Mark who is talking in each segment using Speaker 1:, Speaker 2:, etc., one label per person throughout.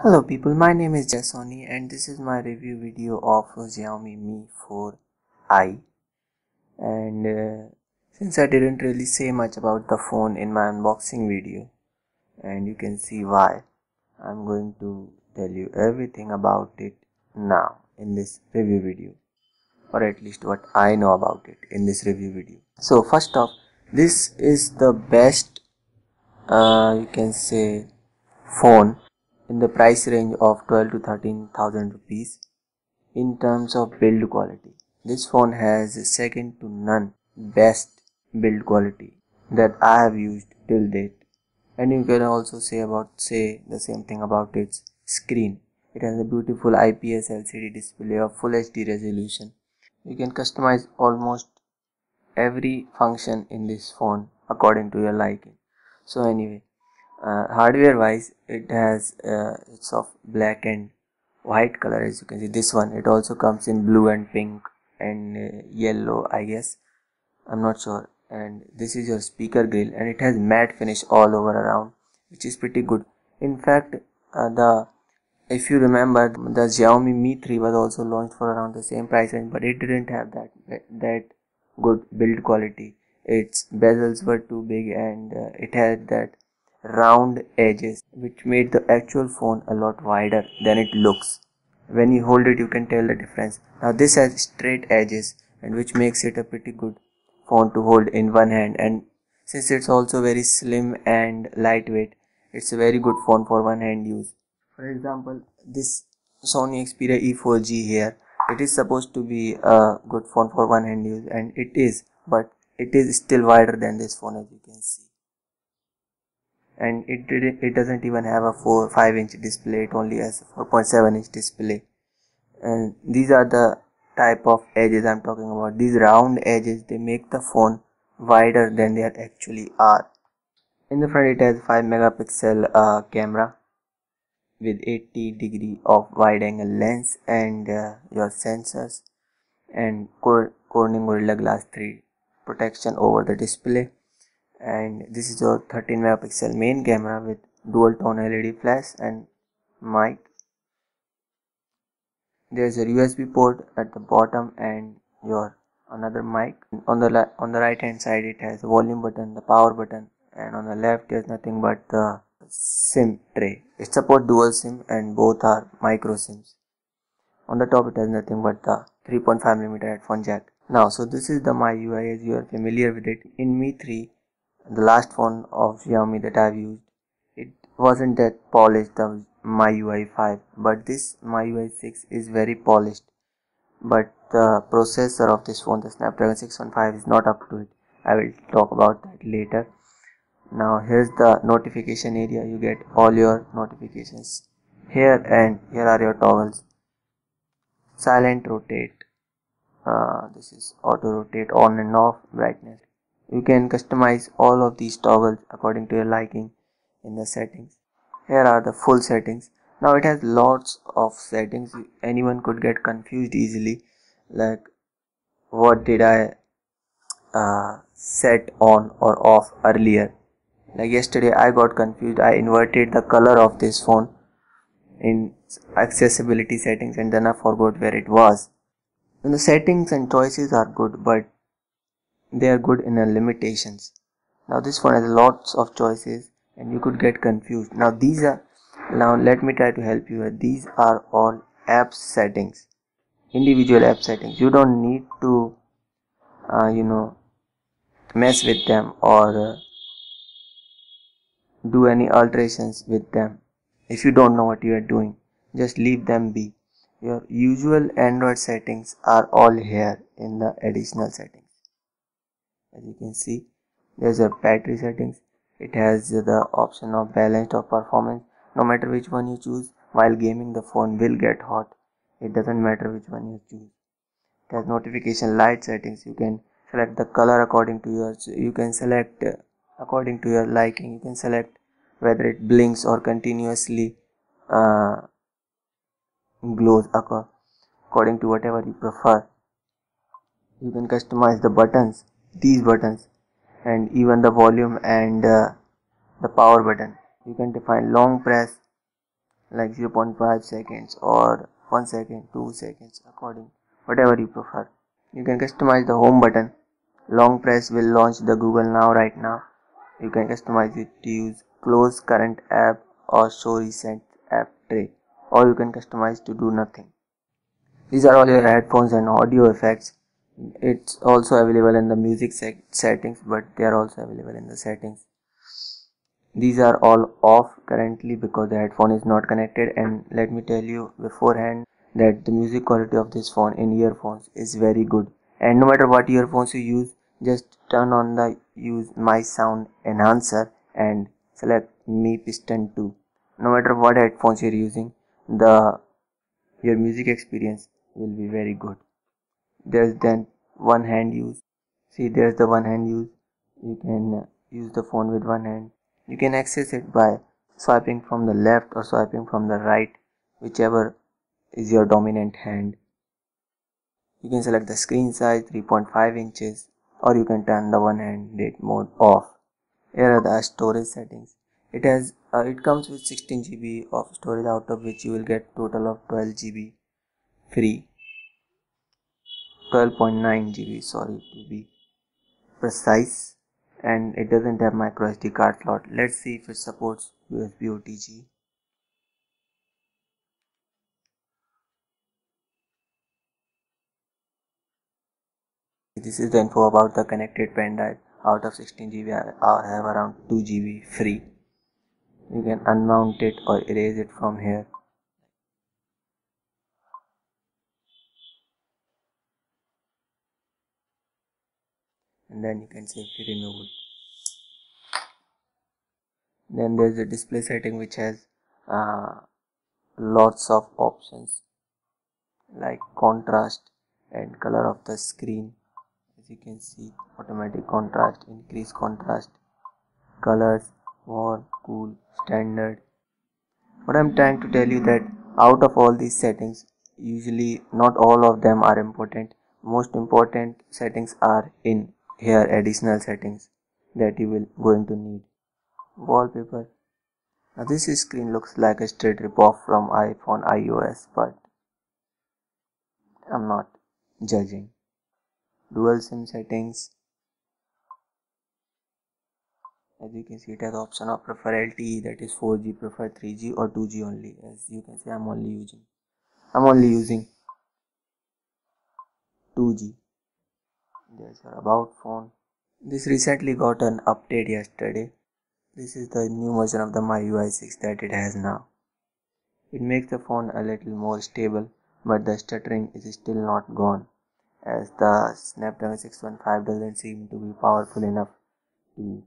Speaker 1: Hello people, my name is Xiaomi and this is my review video of Xiaomi Mi4i. And since I didn't really say much about the phone in my unboxing video, and you can see why, I'm going to tell you everything about it now in this review video, or at least what I know about it in this review video. So first off, this is the best you can say phone in the price range of 12 to 13,000 rupees. In terms of build quality, this phone has second to none best build quality that I have used till date. And you can also say the same thing about its screen. It has a beautiful IPS LCD display of full HD resolution. You can customize almost every function in this phone according to your liking. So anyway, hardware wise, it has it's of black and white color. As you can see, this one, it also comes in blue and pink and yellow, I guess, I'm not sure. And this is your speaker grill, and it has matte finish all over around, which is pretty good. In fact, the if you remember, the Xiaomi Mi 3 was also launched for around the same price range, but it didn't have that good build quality. Its bezels were too big, and it had that round edges, which made the actual phone a lot wider than it looks. When you hold it, you can tell the difference. Now this has straight edges, and which makes it a pretty good phone to hold in one hand. And since it's also very slim and lightweight, it's a very good phone for one hand use. For example, this Sony Xperia E4G here, it is supposed to be a good phone for one hand use, and it is, but it is still wider than this phone, as you can see. And it doesn't even have a 5-inch display, it only has a 4.7-inch display. And these are the type of edges I'm talking about. These round edges, they make the phone wider than they actually are. In the front, it has 5 megapixel camera with 80-degree of wide angle lens, and your sensors, and Corning Gorilla Glass 3 protection over the display. And this is your 13 megapixel main camera with dual tone LED flash and mic. There's a USB port at the bottom and your another mic. On the right hand side, it has a volume button, the power button, and on the left there's nothing but the SIM tray. It supports dual SIM and both are micro SIMs. On the top, it has nothing but the 3.5mm headphone jack. Now, so this is the MIUI, as you are familiar with it. In Mi 3, the last phone of Xiaomi that I've used, it wasn't that polished, the MIUI 5, but this MIUI 6 is very polished. But the processor of this phone, the Snapdragon 615, is not up to it. I will talk about that later. Now here's the notification area. You get all your notifications here, and here are your toggles. Silent rotate, this is auto rotate, on and off, brightness. You can customize all of these toggles according to your liking in the settings. Here are the full settings. Now it has lots of settings. Anyone could get confused easily, like what did I set on or off earlier. Like yesterday I got confused. I inverted the color of this phone in accessibility settings, and then I forgot where it was. And the settings and choices are good, but they are good in a limitations. Now this phone has lots of choices and you could get confused. Now let me try to help you. These are all app settings, individual app settings. You don't need to mess with them or do any alterations with them. If you don't know what you are doing, just leave them be. Your usual Android settings are all here in the additional settings. As you can see, there's a battery settings. It has the option of balanced or performance. No matter which one you choose, while gaming the phone will get hot. It doesn't matter which one you choose. It has notification light settings. You can select the color according to your liking. You can select whether it blinks or continuously glows according to whatever you prefer. You can customize the buttons, these buttons, and even the volume and the power button. You can define long press, like 0.5 seconds or 1 second, 2 seconds, according whatever you prefer. You can customize the home button. Long press will launch the Google Now right now. You can customize it to use close current app or show recent app tray, or you can customize to do nothing. These are all your headphones and audio effects. It's also available in the music settings, but they are also available in the settings. These are all off currently because the headphone is not connected, and let me tell you beforehand that the music quality of this phone in earphones is very good, and no matter what earphones you use, just turn on the use my sound enhancer and select Mi Piston 2. No matter what headphones you're using, your music experience will be very good. There's then one hand use. See, there's the one hand use. You can use the phone with one hand. You can access it by swiping from the left or swiping from the right, whichever is your dominant hand. You can select the screen size 3.5 inches, or you can turn the one-handed mode off. Here are the storage settings. It comes with 16 GB of storage, out of which you will get total of 12 GB free. 12.9 GB, sorry to be precise, and it doesn't have micro SD card slot. Let's see if it supports USB OTG. This is the info about the connected pen drive. Out of 16 GB, I have around 2 GB free. You can unmount it or erase it from here. And then you can safely remove it. Then there's the display setting, which has lots of options like contrast and color of the screen. As you can see, automatic contrast, increase contrast, colors, warm, cool, standard. What I'm trying to tell you that out of all these settings, usually not all of them are important. Most important settings are in here, additional settings that you will going to need. Wallpaper. Now this screen looks like a straight rip-off from iPhone iOS, but I'm not judging. Dual SIM settings. As you can see, it has option of prefer LTE, that is 4G, prefer 3G or 2G only. As you can see, I'm only using 2G. There's your about phone. This recently got an update yesterday. This is the new version of the MIUI 6 that it has now. It makes the phone a little more stable, but the stuttering is still not gone, as the Snapdragon 615 doesn't seem to be powerful enough to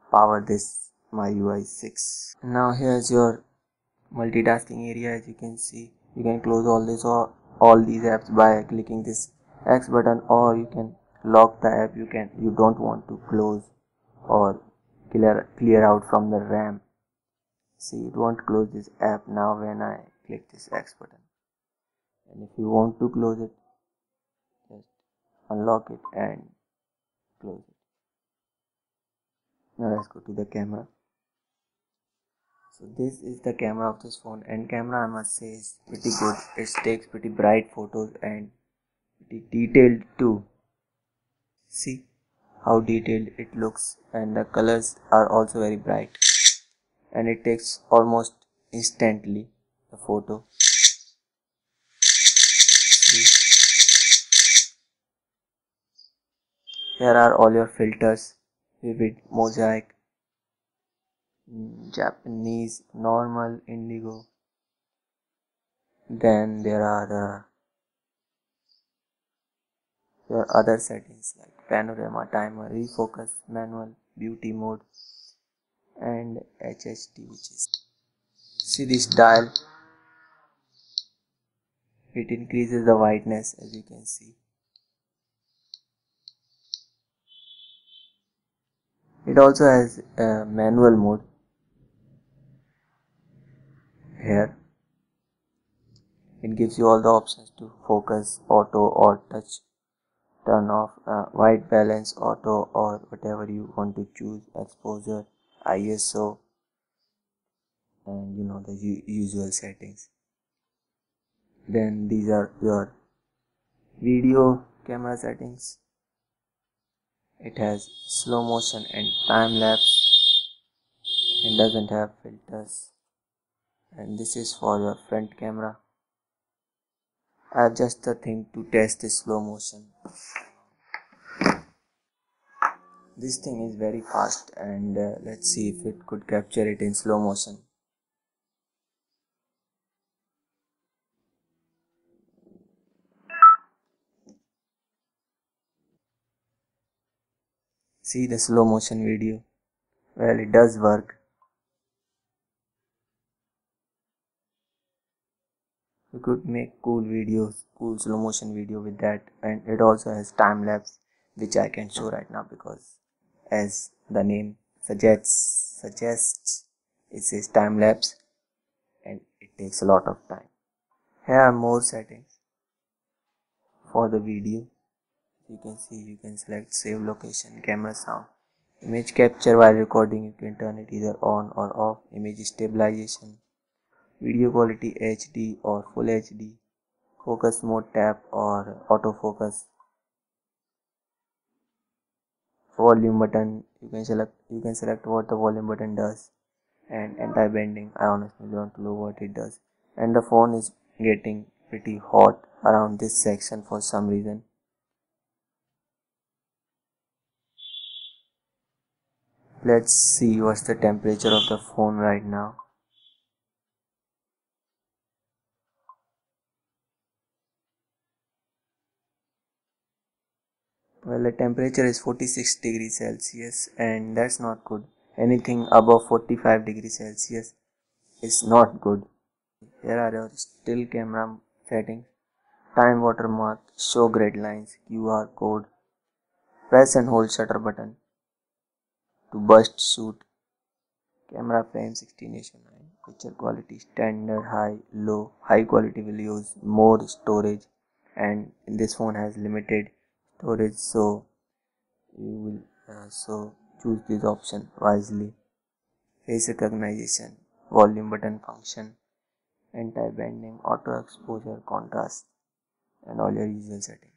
Speaker 1: power this MIUI 6. Now here's your multitasking area. As you can see, you can close all these apps by clicking this X button, or you can lock the app you don't want to close or clear out from the RAM. See, it won't close this app now when I click this X button. And if you want to close it, just unlock it and close it. Now let's go to the camera. So this is the camera of this phone, and camera, I must say, is pretty good. It takes pretty bright photos and pretty detailed too. See how detailed it looks, and the colors are also very bright, and it takes almost instantly the photo. See? Here are all your filters: vivid, mosaic, Japanese, normal, indigo. Then there are your other settings like panorama, timer, refocus, manual, beauty mode, and HHD, which is, see this dial, it increases the whiteness, as you can see. It also has a manual mode here. It gives you all the options to focus, auto or touch, turn off, white balance, auto, or whatever you want to choose, exposure, ISO, and the usual settings. Then these are your video camera settings. It has slow motion and time lapse and doesn't have filters. And this is for your front camera. I have just the thing to test the slow motion. This thing is very fast, and let's see if it could capture it in slow motion. See the slow motion video. Well, it does work. You could make cool videos, cool slow motion video with that, and it also has time lapse, which I can show right now because, as the name suggests, it says time lapse, and it takes a lot of time. Here are more settings for the video. You can see, you can select save location, camera sound, image capture while recording. You can turn it either on or off. Image stabilization, video quality HD or full HD, focus mode tap or autofocus, volume button. You can select what the volume button does, and anti-bending. I honestly don't know what it does. And the phone is getting pretty hot around this section for some reason. Let's see what's the temperature of the phone right now. Well, the temperature is 46 degrees Celsius, and that's not good. Anything above 45 degrees Celsius is not good. Here are your still camera settings. Time watermark, show grid lines, QR code, press and hold shutter button to burst shoot, camera frame 16:9, picture quality standard, high, low. High quality will use more storage, and this phone has limited storage, so you will choose this option wisely. Face recognition, volume button function, anti-bending, auto exposure, contrast, and all your usual settings.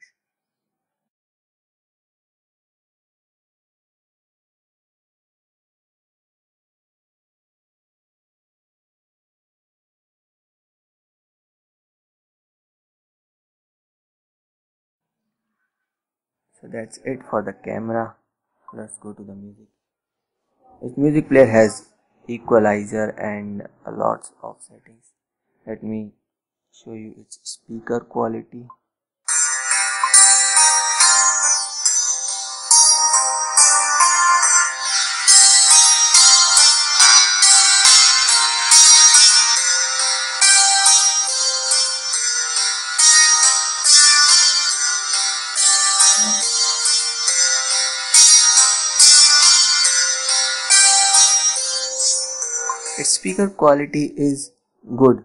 Speaker 1: So that's it for the camera. Let's go to the music. This music player has equalizer and a lots of settings. Let me show you its speaker quality. Its speaker quality is good.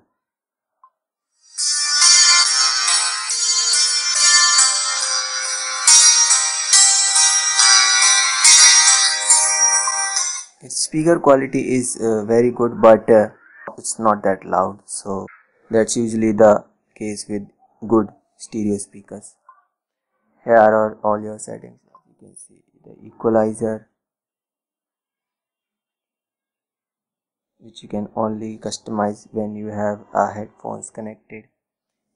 Speaker 1: Its speaker quality is very good, but it's not that loud. So that's usually the case with good stereo speakers. Here are all your settings. You can see the equalizer, which you can only customize when you have headphones connected.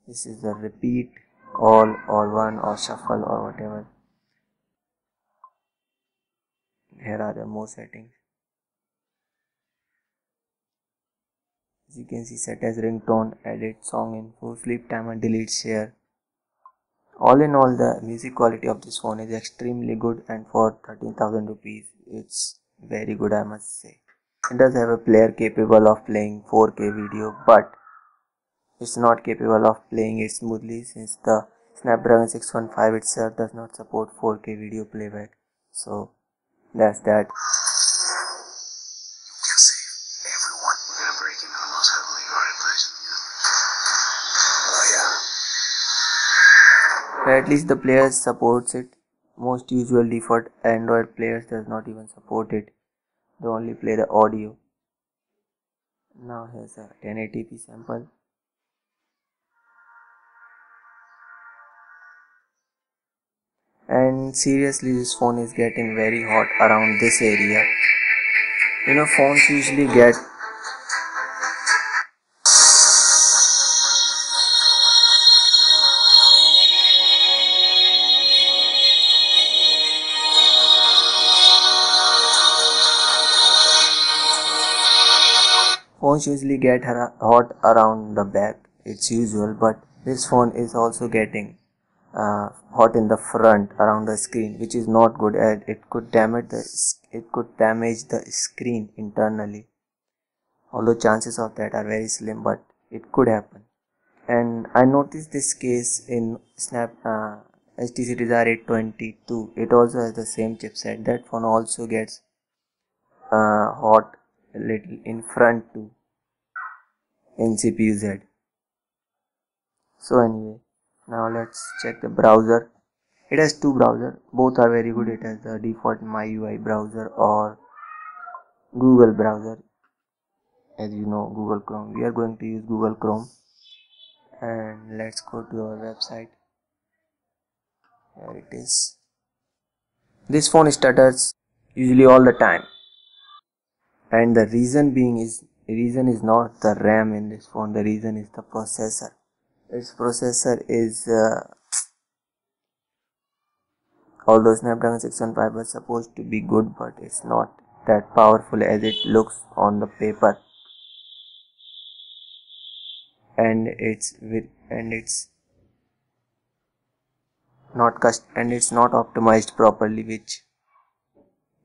Speaker 1: This is the repeat, all or one or shuffle or whatever. Here are the more settings. As you can see, set as ringtone, edit song info, sleep timer, delete, share. All in all, the music quality of this phone is extremely good, and for 13,000 rupees it's very good, I must say. It does have a player capable of playing 4K video, but it's not capable of playing it smoothly since the Snapdragon 615 itself does not support 4K video playback. So that's that. But at least the players supports it. Most usual default Android players does not even support it. They only play the audio. Now here's a 1080p sample. And seriously, this phone is getting very hot around this area. You know, phones usually get hot around the back. It's usual, but this phone is also getting hot in the front around the screen, which is not good, as it could damage the screen internally. Although chances of that are very slim, but it could happen. And I noticed this case in HTC Desire 822. It also has the same chipset. That phone also gets hot a little in front too in CPU Z. So anyway, now let's check the browser. It has two browsers. Both are very good. It has the default MIUI browser or Google browser. As you know, Google Chrome. We are going to use Google Chrome. And let's go to our website. Here it is. This phone stutters usually all the time, and the reason is not the RAM in this phone. The reason is the processor. Its processor is although Snapdragon 615 was supposed to be good, but it's not that powerful as it looks on the paper, and it's not optimized properly, which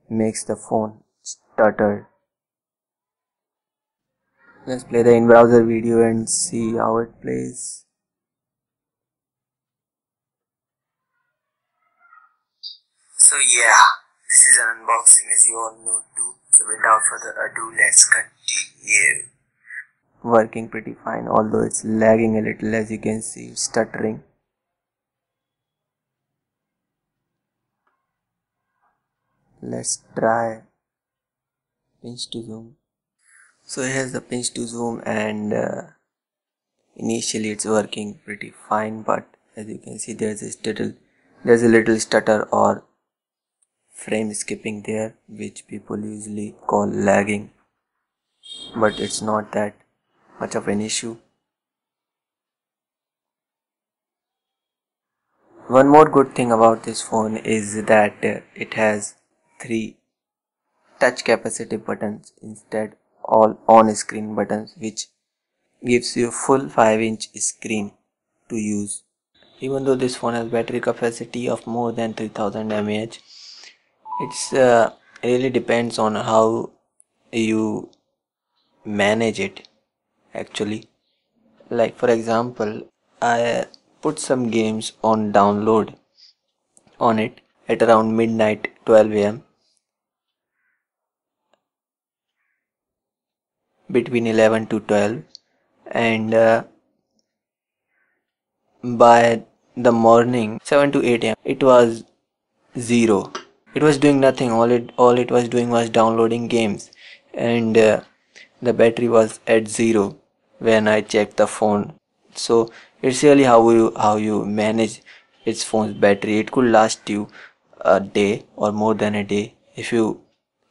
Speaker 1: makes the phone stutter. Let's play the in-browser video and see how it plays. So yeah, this is an unboxing as you all know too. So without further ado, let's continue. Working pretty fine, although it's lagging a little, as you can see, stuttering. Let's try pinch to zoom. So here's the pinch to zoom, and initially it's working pretty fine, but as you can see there's a little stutter or frame skipping there, which people usually call lagging, but it's not that much of an issue. One more good thing about this phone is that it has 3 touch capacitive buttons instead all on-screen buttons, which gives you full 5-inch screen to use. Even though this phone has battery capacity of more than 3000 mAh, it's really depends on how you manage it actually. Like for example, I put some games on download on it at around midnight 12 am, between 11 to 12, and by the morning 7 to 8 am it was zero. It was doing nothing. All it was doing was downloading games, and the battery was at zero when I checked the phone. So it's really how you manage its phone's battery. It could last you a day or more than a day if you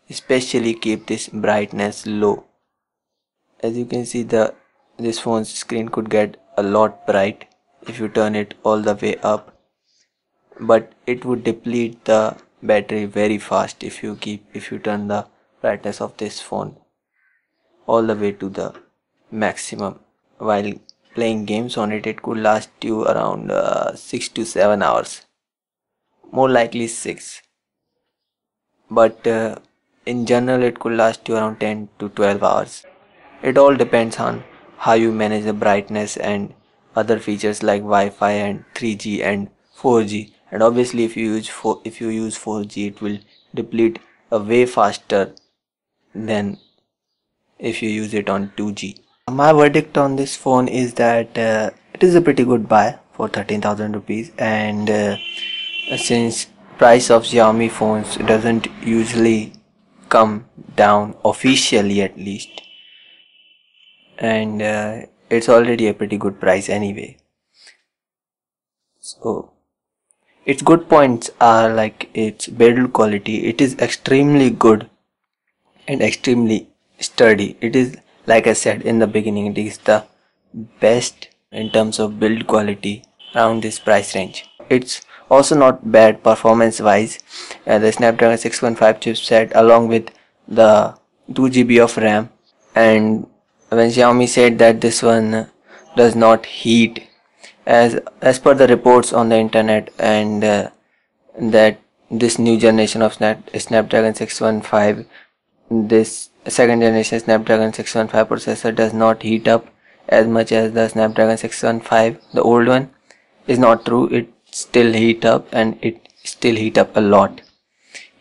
Speaker 1: especially keep this brightness low. As you can see, this phone's screen could get a lot bright if you turn it all the way up, but it would deplete the battery very fast if you turn the brightness of this phone all the way to the maximum. While playing games on it could last you around 6 to 7 hours, more likely 6, but in general it could last you around 10 to 12 hours. It all depends on how you manage the brightness and other features like Wi-Fi and 3G and 4G. And obviously if you use 4G, it will deplete way faster than if you use it on 2G. My verdict on this phone is that it is a pretty good buy for 13,000 rupees, and since price of Xiaomi phones doesn't usually come down officially, at least, and it's already a pretty good price anyway. So its good points are like its build quality. It is extremely good and extremely sturdy. It is, like I said in the beginning, it is the best in terms of build quality around this price range. It's also not bad performance wise. The Snapdragon 615 chipset along with the 2 GB of RAM, and when Xiaomi said that this one does not heat, as per the reports on the internet, and that this new generation of Snapdragon 615, this second generation Snapdragon 615 processor does not heat up as much as the Snapdragon 615, the old one, is not true. It still heat up, and it still heat up a lot,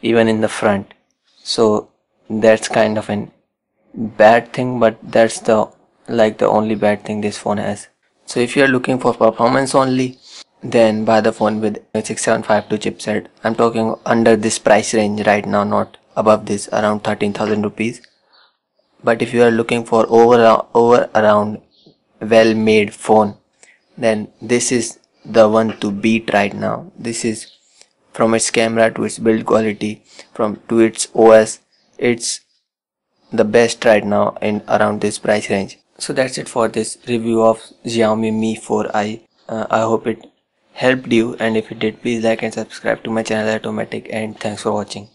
Speaker 1: even in the front. So that's kind of an bad thing, but that's the only bad thing this phone has. So if you are looking for performance only, then buy the phone with 6752 chipset. I'm talking under this price range right now, not above this, around 13,000 rupees. But if you are looking for over around well made phone, then this is the one to beat right now. This is, from its camera to its build quality, from to its OS, it's the best right now in around this price range. So that's it for this review of Xiaomi Mi 4i. I hope it helped you, and if it did, please like and subscribe to my channel Automatic, and thanks for watching.